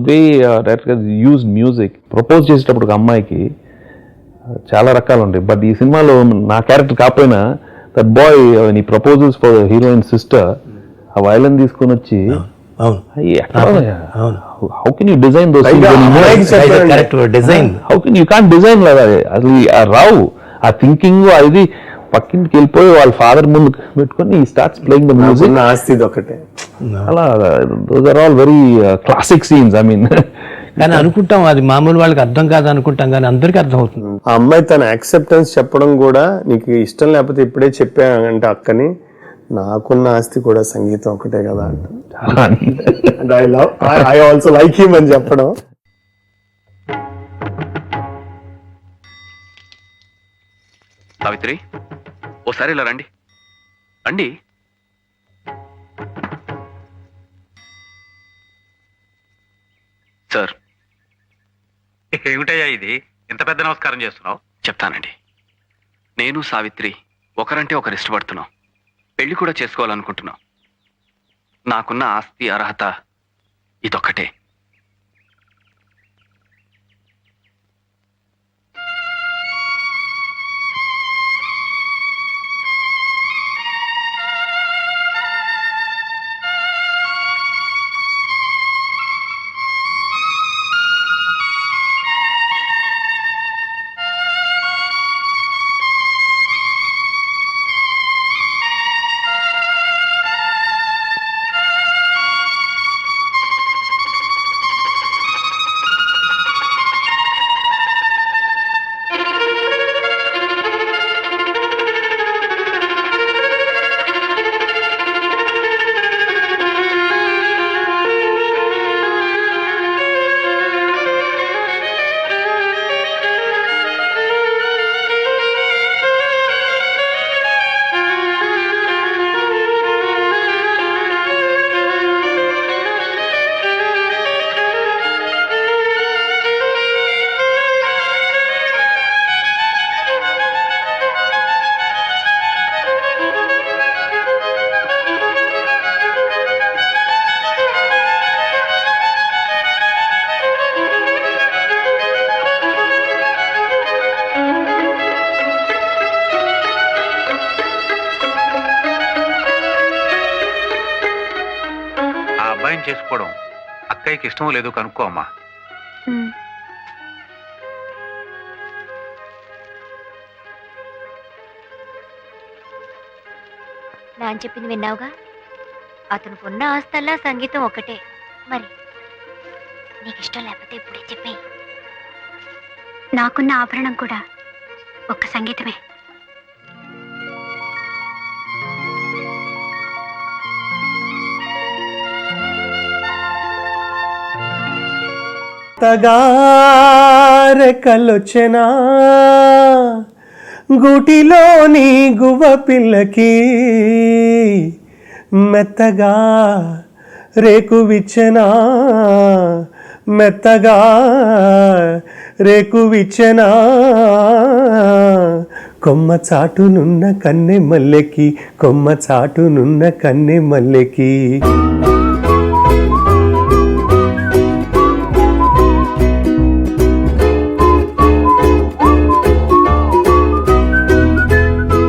The way director use music propose చేసేటప్పుడు ఒక అమ్మాయికి చాలా రకాలు ఉంటాయి. బట్ ఈ సినిమాలో నా క్యారెక్టర్ కాకపోయినా దట్ బాయ్ నీ ప్రపోజల్స్ ఫర్ హీరోయిన్ సిస్టర్ ఆ వైలన్ తీసుకొని వచ్చి how can you design those how can you can't design లేదా అసలు రావు ఆ థింకింగ్ అది పక్కింటికి వెళ్ళిపోయి వాళ్ళ ఫాదర్ ముందు పెట్టుకొని ఈ స్టార్ట్స్ ప్లేయింగ్ ద మ్యూజిక్. ఆస్తి ఒకటే అలా those are all very classic scenes. I mean కానీ అనుకుంటాం అది మామూలు వాళ్ళకి అర్థం కాదు అనుకుంటాం, కానీ అందరికీ అర్థం అవుతుంది. ఆ అమ్మాయి తన యాక్సెప్టెన్స్ చెప్పడం కూడా, నీకు ఇష్టం లేకపోతే ఇప్పుడే చెప్పానంటే అక్కని, నాకున్న ఆస్తి కూడా సంగీతం ఒకటే కదా అంట. ఐ ఆల్సో లైక్ హిమ్ అని చెప్పడం. సావిత్రి ఓసారి ఇలా రండి రండి. సార్ ఏమిటయ్యా ఇది, ఇంత పెద్ద నమస్కారం చేస్తున్నావు? చెప్తానండి. నేను సావిత్రి ఒకరంటే ఒకరు ఇష్టపడుతున్నాం, పెళ్లి కూడా చేసుకోవాలనుకుంటున్నాం. నాకున్న ఆస్తి అర్హత ఇదొక్కటే. చేసుకోవడం అక్కయ్యకి ఇష్టమో లేదో కనుక్కో అమ్మా. నాన్న చెప్పింది విన్నావుగా, అతనుకున్న ఆస్తల్లా సంగీతం ఒకటే. మరి నీకు ఇష్టం లేకపోతే ఇప్పుడే చెప్పేయి. నాకున్న ఆభరణం కూడా ఒక్క సంగీతమే. తగారెకలొచ్చెనా గూటిలోని గువ్వ పిల్లకి, మెత్తగా రేకు విచ్చెనా మెత్తగా రేకు విచ్చెనా, కొమ్మ చాటునున్న కన్నె మల్లెకి కొమ్మ చాటునున్న కన్నె మల్లెకి.